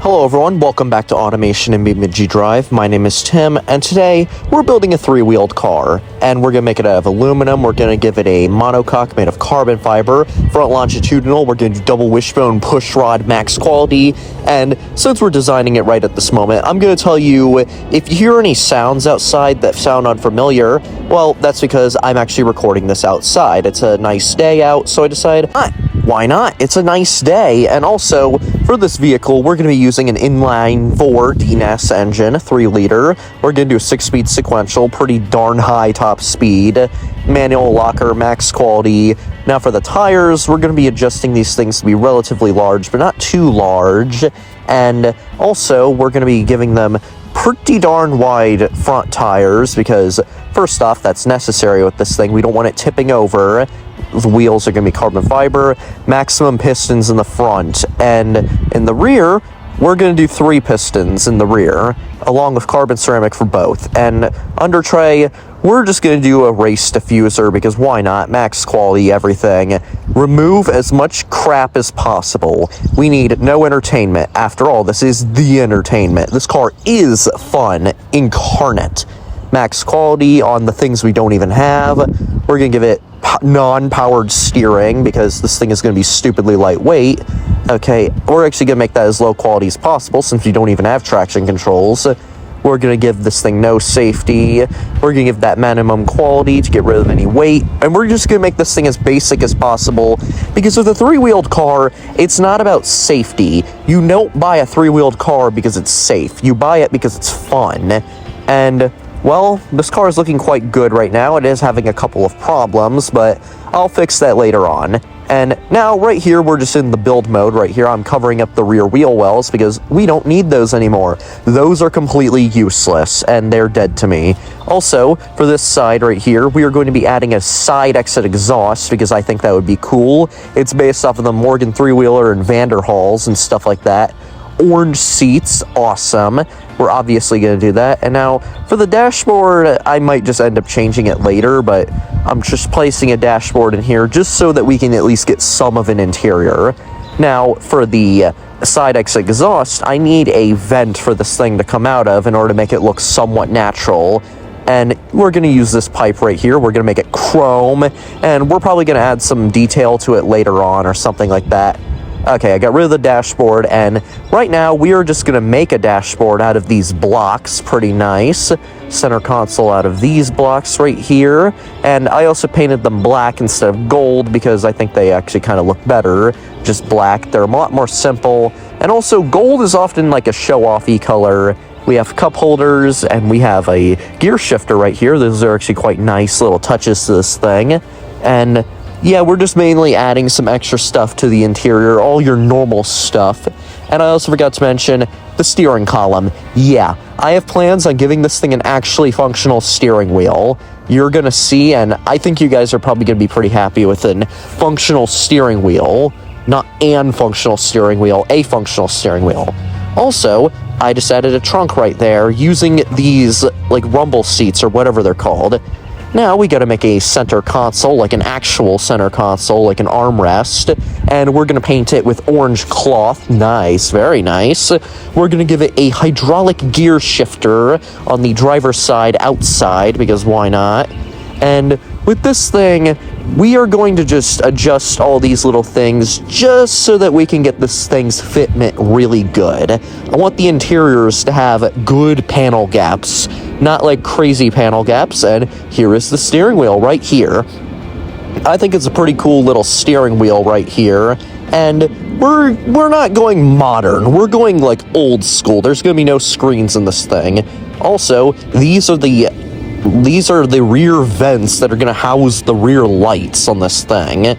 Hello everyone, welcome back to Automation in BeamNG Drive. My name is Tim, and today we're building a three-wheeled car, and we're going to make it out of aluminum. We're going to give it a monocoque made of carbon fiber, front longitudinal. We're going to do double wishbone push rod max quality, and since we're designing it right at this moment, I'm going to tell you if you hear any sounds outside that sound unfamiliar, well, that's because I'm actually recording this outside. It's a nice day out, so I decided, why not? It's a nice day, and also, for this vehicle, we're going to be using an inline-4 DNS engine, 3-liter. We're going to do a 6-speed sequential, pretty darn high top speed, manual locker, max quality. Now for the tires, we're going to be adjusting these things to be relatively large, but not too large, and also, we're going to be giving them pretty darn wide front tires, because, first off, that's necessary with this thing. We don't want it tipping over. The wheels are going to be carbon fiber, maximum pistons in the front, and in the rear, we're going to do 3 pistons in the rear, along with carbon ceramic for both. And under tray, we're just going to do a race diffuser, because why not? Max quality, everything. Remove as much crap as possible. We need no entertainment. After all, this is the entertainment. This car is fun incarnate. Max quality on the things we don't even have. We're going to give it non-powered steering because this thing is going to be stupidly lightweight. Okay, we're actually going to make that as low quality as possible since we don't even have traction controls. We're going to give this thing no safety. We're going to give that minimum quality to get rid of any weight. And we're just going to make this thing as basic as possible because with a 3-wheeled car, it's not about safety. You don't buy a 3-wheeled car because it's safe. You buy it because it's fun. And well, this car is looking quite good right now. It is having a couple of problems, but I'll fix that later on. And now, right here, we're just in the build mode. Right here, I'm covering up the rear wheel wells because we don't need those anymore. Those are completely useless, and they're dead to me. Also, for this side right here, we are going to be adding a side exit exhaust because I think that would be cool. It's based off of the Morgan 3-wheeler and Vanderhalls and stuff like that. Orange seats, awesome. We're obviously going to do that. And now, for the dashboard, I might just end up changing it later, but I'm just placing a dashboard in here just so that we can at least get some of an interior. Now, for the side exit exhaust, I need a vent for this thing to come out of in order to make it look somewhat natural. And we're going to use this pipe right here. We're going to make it chrome, and we're probably going to add some detail to it later on or something like that. Okay, I got rid of the dashboard, and right now we are just going to make a dashboard out of these blocks. Pretty nice. Center console out of these blocks right here, and I also painted them black instead of gold because I think they actually kind of look better. Just black. They're a lot more simple, and also gold is often like a show-off-y color. We have cup holders, and we have a gear shifter right here. Those are actually quite nice little touches to this thing, and yeah, we're just mainly adding some extra stuff to the interior, all your normal stuff. And I also forgot to mention the steering column. Yeah, I have plans on giving this thing an actually functional steering wheel. You're going to see, and I think you guys are probably going to be pretty happy with a functional steering wheel. Not an functional steering wheel, a functional steering wheel. Also, I just added a trunk right there using these, like, rumble seats or whatever they're called. Now we gotta make a center console, like an actual center console, like an armrest, and we're gonna paint it with orange cloth. Nice, very nice. We're gonna give it a hydraulic gear shifter on the driver's side outside, because why not? And with this thing, we are going to just adjust all these little things just so that we can get this thing's fitment really good. I want the interiors to have good panel gaps, not like crazy panel gaps, and here is the steering wheel right here. I think it's a pretty cool little steering wheel right here, and we're not going modern, we're going like old school. There's gonna be no screens in this thing. Also, these are the rear vents that are going to house the rear lights on this thing.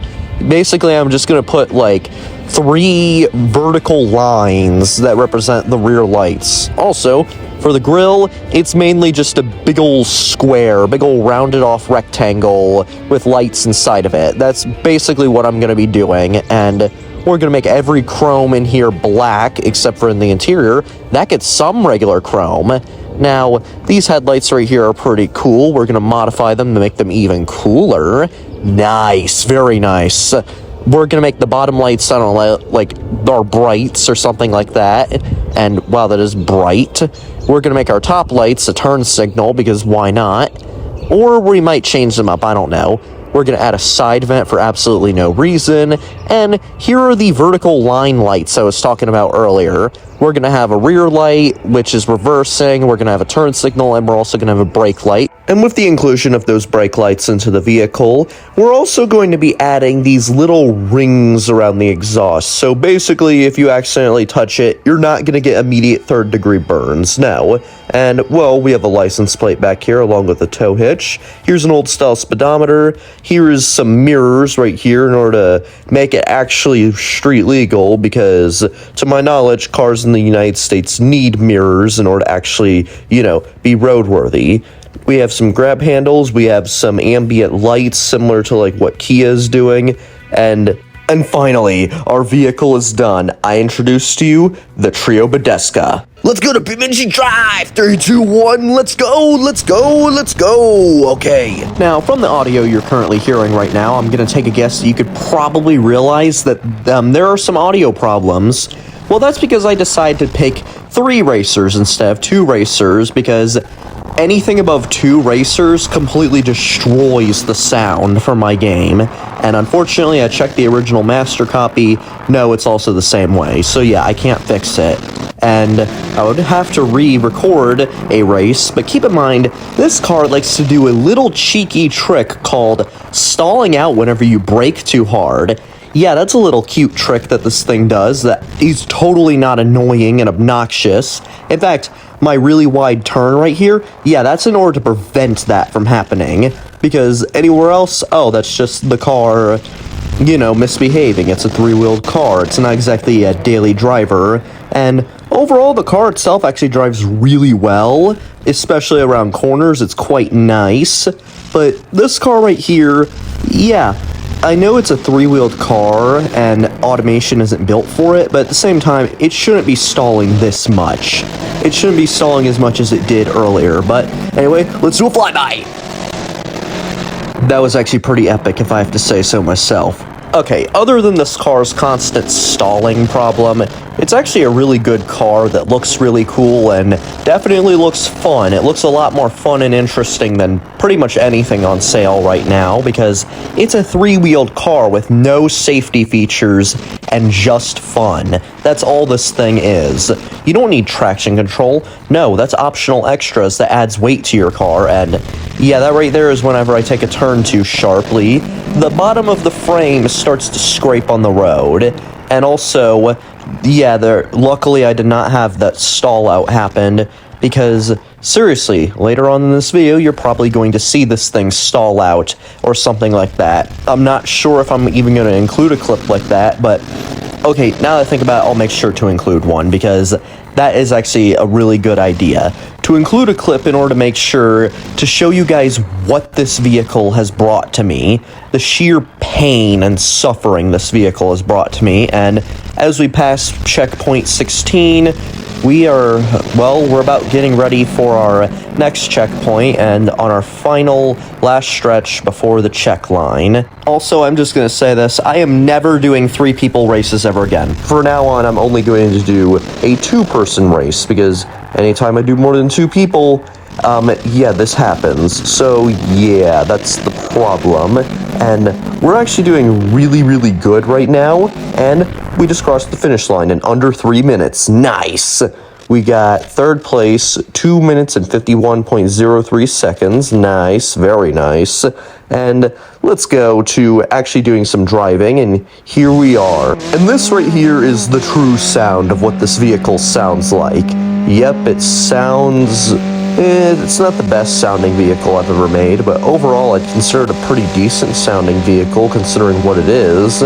Basically, I'm just going to put, like, 3 vertical lines that represent the rear lights. Also, for the grille, it's mainly just a big ol' square, big ol' rounded off rectangle with lights inside of it. That's basically what I'm going to be doing, and we're going to make every chrome in here black, except for in the interior. That gets some regular chrome. Now, these headlights right here are pretty cool. We're going to modify them to make them even cooler. Nice, very nice. We're going to make the bottom lights, I don't know, like our brights or something like that. and wow, that is bright. We're gonna make our top lights a turn signal, because why not? Or we might change them up, I don't know. We're going to add a side vent for absolutely no reason. And here are the vertical line lights I was talking about earlier. We're going to have a rear light, which is reversing. We're going to have a turn signal, and we're also going to have a brake light. And with the inclusion of those brake lights into the vehicle, we're also going to be adding these little rings around the exhaust. So basically, if you accidentally touch it, you're not going to get immediate third-degree burns. No. And, well, we have a license plate back here along with a tow hitch. Here's an old-style speedometer. Here is some mirrors right here in order to make it actually street legal, because, to my knowledge, cars in the United States need mirrors in order to actually, you know, be roadworthy. We have some grab handles. We have some ambient lights similar to, like, what Kia is doing. And finally, our vehicle is done. I introduced to you the Trio Badesca. Let's go to BeamNG Drive! 3, 2, 1, let's go, let's go, let's go! Okay. Now, from the audio you're currently hearing right now, I'm gonna take a guess that you could probably realize that there are some audio problems. Well, that's because I decided to pick 3 racers instead of 2 racers, because anything above 2 racers completely destroys the sound for my game. And unfortunately, I checked the original master copy. No, it's also the same way. So yeah, I can't fix it. And I would have to re-record a race, but keep in mind, this car likes to do a little cheeky trick called stalling out whenever you brake too hard. Yeah, that's a little cute trick that this thing does that is totally not annoying and obnoxious. In fact, my really wide turn right here, yeah, that's in order to prevent that from happening. Because anywhere else, oh, that's just the car, you know, misbehaving. It's a 3-wheeled car. It's not exactly a daily driver. And overall, the car itself actually drives really well, especially around corners. It's quite nice. But this car right here, yeah, I know it's a 3-wheeled car and automation isn't built for it, but at the same time, it shouldn't be stalling this much. It shouldn't be stalling as much as it did earlier. But anyway, let's do a flyby! That was actually pretty epic, if I have to say so myself. Okay, other than this car's constant stalling problem, it's actually a really good car that looks really cool and definitely looks fun. It looks a lot more fun and interesting than pretty much anything on sale right now, because it's a 3-wheeled car with no safety features and just fun. That's all this thing is. You don't need traction control. No, that's optional extras that adds weight to your car, and yeah, that right there is whenever I take a turn too sharply, the bottom of the frame starts to scrape on the road. And also, yeah, luckily I did not have that stall out happen, because seriously, later on in this video, you're probably going to see this thing stall out or something like that. I'm not sure if I'm even going to include a clip like that, but okay, now that I think about it, I'll make sure to include one, because that is actually a really good idea. To include a clip in order to make sure to show you guys what this vehicle has brought to me, the sheer pain and suffering this vehicle has brought to me, and as we pass checkpoint 16, we're about getting ready for our next checkpoint and on our final last stretch before the check line. Also, I'm just going to say this, I am never doing 3-people races ever again. From now on, I'm only going to do a 2-person race, because anytime I do more than 2 people, yeah, this happens. So yeah, that's the problem. And we're actually doing really, really good right now, and we just crossed the finish line in under 3 minutes. Nice! We got 3rd place, 2 minutes and 51.03 seconds. Nice, very nice. And let's go to actually doing some driving, and here we are. And this right here is the true sound of what this vehicle sounds like. Yep, it sounds... it's not the best sounding vehicle I've ever made, but overall I'd consider it a pretty decent sounding vehicle considering what it is.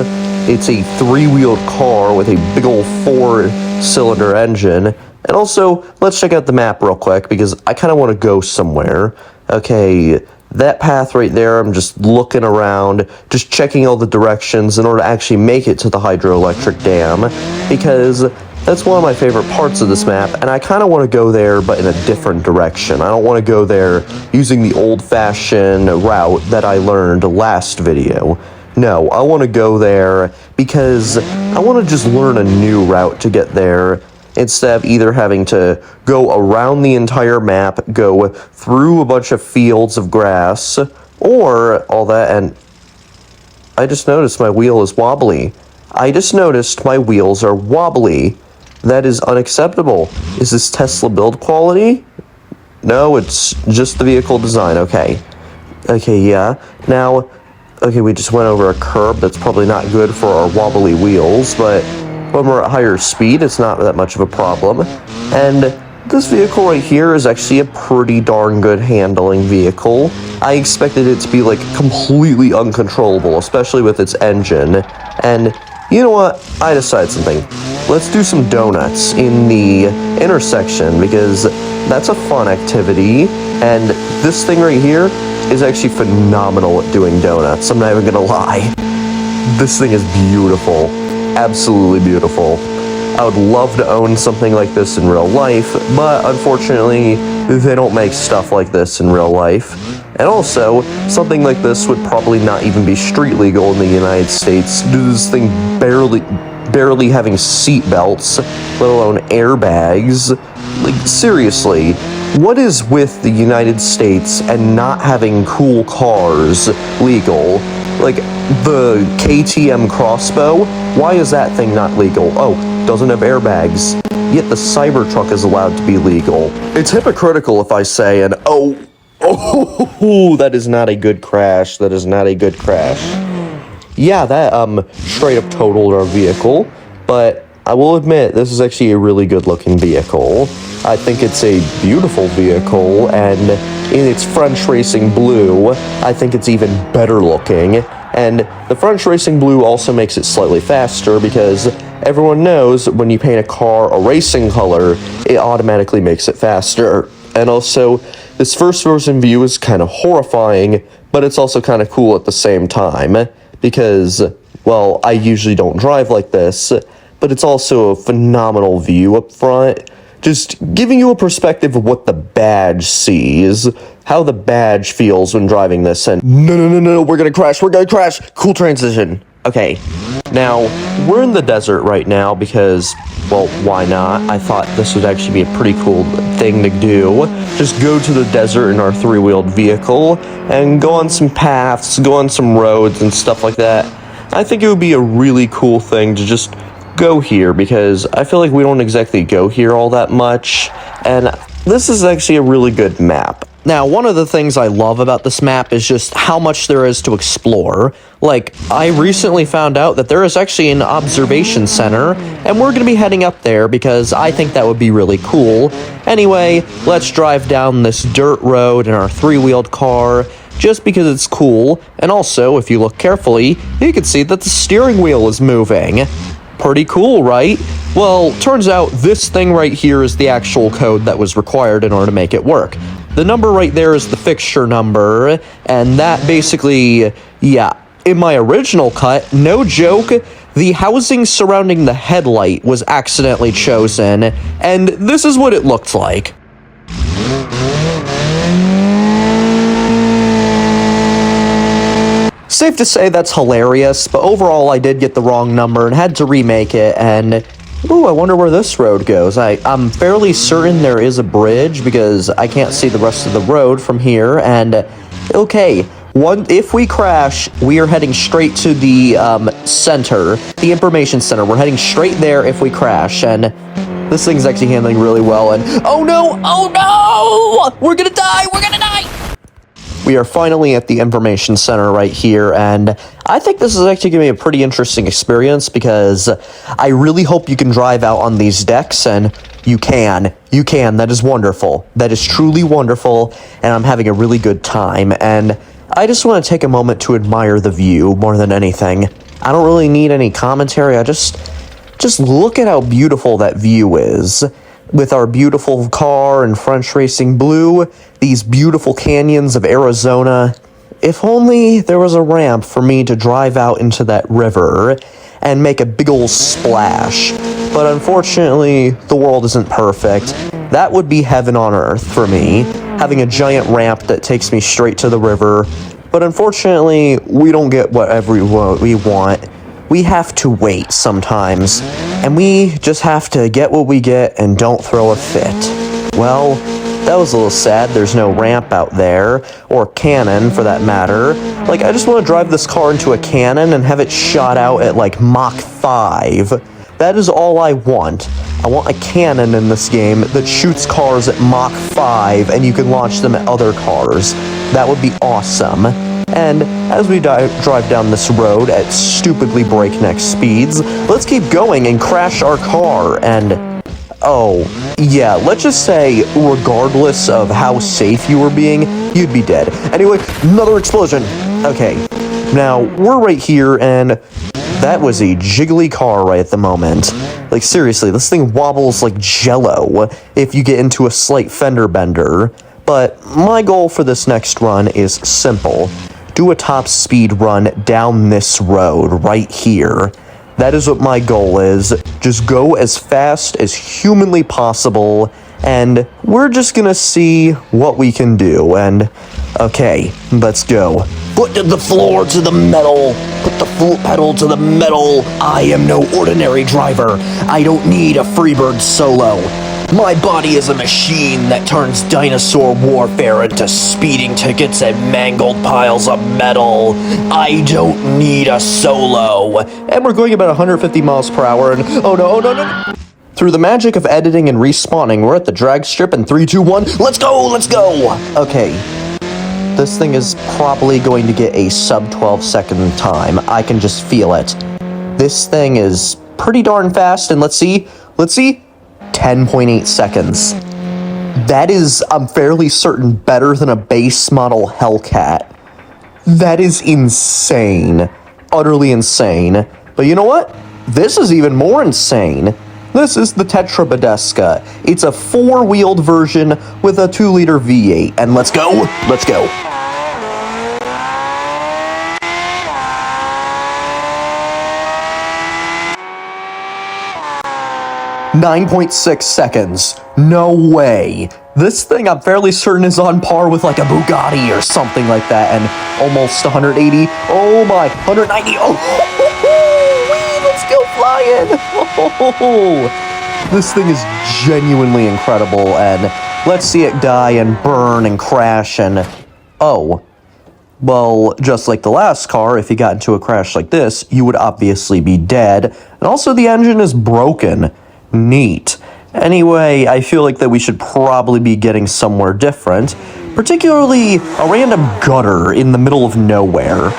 It's a 3-wheeled car with a big old 4-cylinder engine. And also, let's check out the map real quick, because I kind of want to go somewhere. Okay, that path right there, I'm just looking around, just checking all the directions in order to actually make it to the hydroelectric dam, because that's one of my favorite parts of this map, and I kind of want to go there, but in a different direction. I don't want to go there using the old-fashioned route that I learned last video. No, I want to go there because I want to just learn a new route to get there. instead of either having to go around the entire map, go through a bunch of fields of grass, or all that. And I just noticed my wheel is wobbly. I just noticed my wheels are wobbly. That is unacceptable. Is this Tesla build quality? No, it's just the vehicle design. Okay. Okay, yeah. Now, okay, we just went over a curb. That's probably not good for our wobbly wheels, but when we're at higher speed, it's not that much of a problem. And this vehicle right here is actually a pretty darn good handling vehicle. I expected it to be, like, completely uncontrollable, especially with its engine. And you know what? I decided something. Let's do some donuts in the intersection, because that's a fun activity. And this thing right here is actually phenomenal at doing donuts. I'm not even gonna lie. This thing is beautiful. Absolutely beautiful. I would love to own something like this in real life, but unfortunately, they don't make stuff like this in real life. And also, something like this would probably not even be street legal in the United States due to this thing barely having seat belts, let alone airbags. Like, seriously, what is with the United States and not having cool cars legal? Like, the KTM Crossbow, why is that thing not legal? Oh, doesn't have airbags. Yet the Cybertruck is allowed to be legal. It's hypocritical if I say, and oh, that is not a good crash. That is not a good crash. Yeah, that, straight up totaled our vehicle, but I will admit, this is actually a really good looking vehicle. I think it's a beautiful vehicle, and in its French Racing Blue, I think it's even better looking. And the French Racing Blue also makes it slightly faster, because everyone knows when you paint a car a racing color, it automatically makes it faster. And also, this first person view is kind of horrifying, but it's also kind of cool at the same time, because, well, I usually don't drive like this, but it's also a phenomenal view up front, just giving you a perspective of what the badge sees, how the badge feels when driving this, and no, we're gonna crash, cool transition. Okay, now, we're in the desert right now because, well, why not? I thought this would actually be a pretty cool thing to do. Just go to the desert in our three-wheeled vehicle, and go on some paths, go on some roads and stuff like that. I think it would be a really cool thing to just go here, because I feel like we don't exactly go here all that much, and this is actually a really good map. Now, one of the things I love about this map is just how much there is to explore. Like, I recently found out that there is actually an observation center, and we're going to be heading up there because I think that would be really cool. Anyway, let's drive down this dirt road in our three-wheeled car, just because it's cool, and also, if you look carefully, you can see that the steering wheel is moving. Pretty cool, right? Well, turns out this thing right here is the actual code that was required in order to make it work. The number right there is the fixture number, and that basically, yeah, in my original cut, no joke, the housing surrounding the headlight was accidentally chosen, and this is what it looked like. Safe to say that's hilarious, but overall I did get the wrong number and had to remake it, and ooh, I wonder where this road goes. I'm fairly certain there is a bridge because I can't see the rest of the road from here, and okay, if we crash, we are heading straight to the center, the information center. We're heading straight there if we crash, and this thing's actually handling really well, and oh no, we're gonna die! We are finally at the information center right here, and I think this is actually going to be a pretty interesting experience because I really hope you can drive out on these decks, and you can. That is wonderful. That is truly wonderful, and I'm having a really good time, and I just want to take a moment to admire the view more than anything. I don't really need any commentary. I just look at how beautiful that view is. With our beautiful car and French Racing Blue, these beautiful canyons of Arizona. If only there was a ramp for me to drive out into that river and make a big ol' splash. But unfortunately, the world isn't perfect. That would be heaven on earth for me, having a giant ramp that takes me straight to the river. But unfortunately, we don't get whatever we want. we have to wait sometimes, and we just have to get what we get and don't throw a fit. Well, that was a little sad. There's no ramp out there, or cannon for that matter. Like, I just want to drive this car into a cannon and have it shot out at like Mach 5. That is all I want. I want a cannon in this game that shoots cars at Mach 5 and you can launch them at other cars. That would be awesome. And as we drive down this road at stupidly breakneck speeds, let's keep going and crash our car and... oh, yeah, let's just say, regardless of how safe you were being, you'd be dead. Anyway, another explosion. Okay, now, we're right here, and that was a jiggly car right at the moment. Like, seriously, this thing wobbles like jello if you get into a slight fender bender. But my goal for this next run is simple. Do a top speed run down this road right here. That is what my goal is. Just go as fast as humanly possible, and we're just gonna see what we can do. And, okay, let's go. Foot to the floor, to the metal. Put the foot pedal to the metal. I am no ordinary driver. I don't need a Freebird solo. My body is a machine that turns dinosaur warfare into speeding tickets and mangled piles of metal. I don't need a solo. And we're going about 150 miles per hour and oh no, oh no, no. Through the magic of editing and respawning, we're at the drag strip in 3, 2, 1. Let's go, let's go. Okay. This thing is probably going to get a sub 12 second time. I can just feel it. This thing is pretty darn fast, and let's see. 10.8 seconds. That is, I'm fairly certain, better than a base model Hellcat. That is insane. Utterly insane. But you know what? This is even more insane. This is the Tetrabadesca. It's a 4-wheeled version with a 2-liter V8. And let's go. Let's go. 9.6 seconds. No way. This thing, I'm fairly certain, is on par with like a Bugatti or something like that, and almost 180. Oh my, 190. Oh, let's go flying. Oh, this thing is genuinely incredible, and let's see it die and burn and crash and... oh. Well, just like the last car, if you got into a crash like this, you would obviously be dead, and also the engine is broken. Neat. Anyway, I feel like that we should probably be getting somewhere different, particularly a random gutter in the middle of nowhere.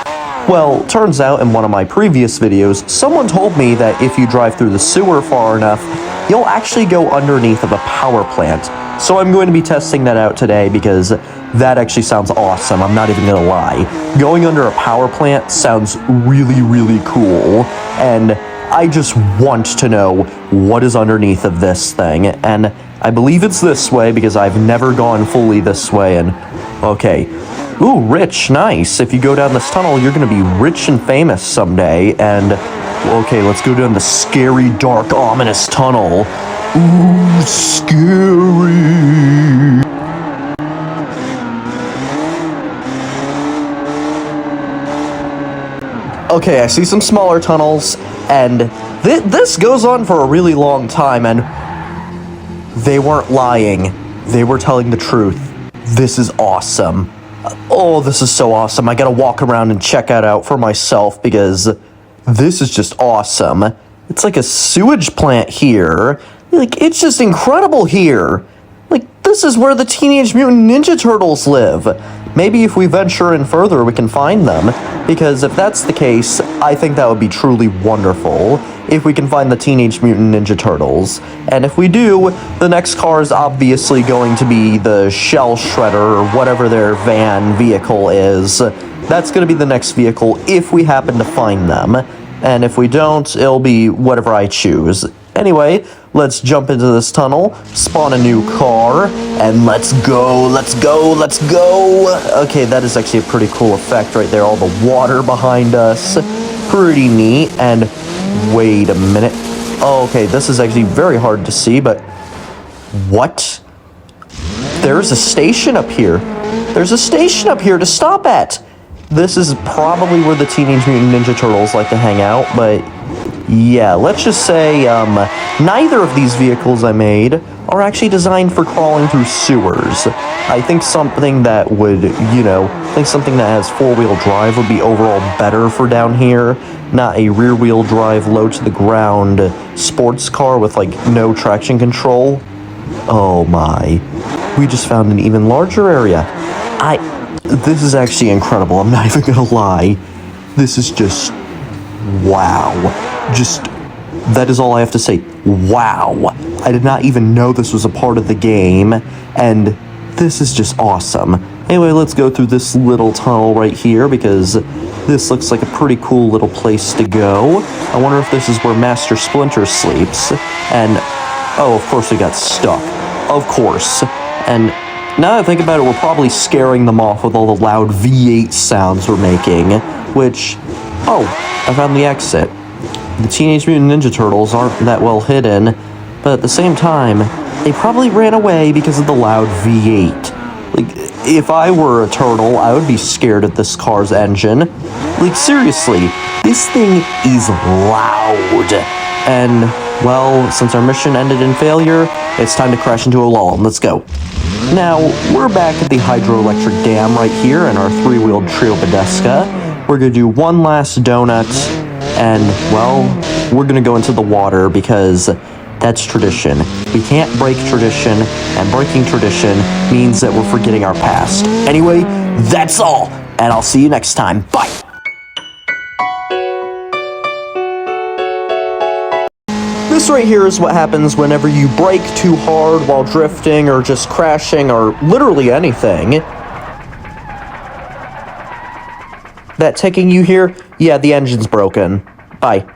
Well, turns out in one of my previous videos, someone told me that if you drive through the sewer far enough, you'll actually go underneath of a power plant. So I'm going to be testing that out today because that actually sounds awesome, I'm not even gonna lie. Going under a power plant sounds really, really cool, and I just want to know what is underneath of this thing, and I believe it's this way because I've never gone fully this way, and okay. Ooh, rich, nice. If you go down this tunnel, you're gonna be rich and famous someday, and okay, let's go down the scary, dark, ominous tunnel. Ooh, scary. Okay, I see some smaller tunnels, and this goes on for a really long time, and they weren't lying. They were telling the truth. This is awesome. Oh, this is so awesome. I gotta walk around and check that out for myself, because this is just awesome. It's like a sewage plant here. Like, it's just incredible here. Like, this is where the Teenage Mutant Ninja Turtles live. Maybe if we venture in further, we can find them. Because if that's the case, I think that would be truly wonderful if we can find the Teenage Mutant Ninja Turtles. And if we do, the next car is obviously going to be the Shell Shredder or whatever their vehicle is. That's going to be the next vehicle if we happen to find them. And if we don't, it'll be whatever I choose. Anyway, let's jump into this tunnel, spawn a new car, and let's go, let's go, let's go! Okay, that is actually a pretty cool effect right there, all the water behind us. Pretty neat, and wait a minute. Oh, okay, this is actually very hard to see, but... what? There's a station up here. There's a station up here to stop at! this is probably where the Teenage Mutant Ninja Turtles like to hang out, but yeah, let's just say neither of these vehicles I made are actually designed for crawling through sewers. I think something that would, something that has four-wheel drive would be overall better for down here, not a rear-wheel drive, low-to-the-ground sports car with, like, no traction control. Oh my. We just found an even larger area. This is actually incredible, I'm not even gonna lie. This is just... wow. That is all I have to say. Wow. I did not even know this was a part of the game, and this is just awesome. Anyway, let's go through this little tunnel right here, because this looks like a pretty cool little place to go. I wonder if this is where Master Splinter sleeps. And, oh, of course we got stuck. Of course. And now that I think about it, we're probably scaring them off with all the loud V8 sounds we're making, which... oh, I found the exit. The Teenage Mutant Ninja Turtles aren't that well hidden, but at the same time, they probably ran away because of the loud V8. Like, if I were a turtle, I would be scared of this car's engine. Like, seriously, this thing is loud. And, well, since our mission ended in failure, it's time to crash into a wall, and let's go. Now, we're back at the hydroelectric dam right here in our three-wheeled Trio Badesca. We're gonna do one last donut, and, well, we're gonna go into the water because that's tradition. We can't break tradition, and breaking tradition means that we're forgetting our past. Anyway, that's all, and I'll see you next time. Bye! This right here is what happens whenever you brake too hard while drifting or just crashing or literally anything. That taking you here? Yeah, the engine's broken. Bye.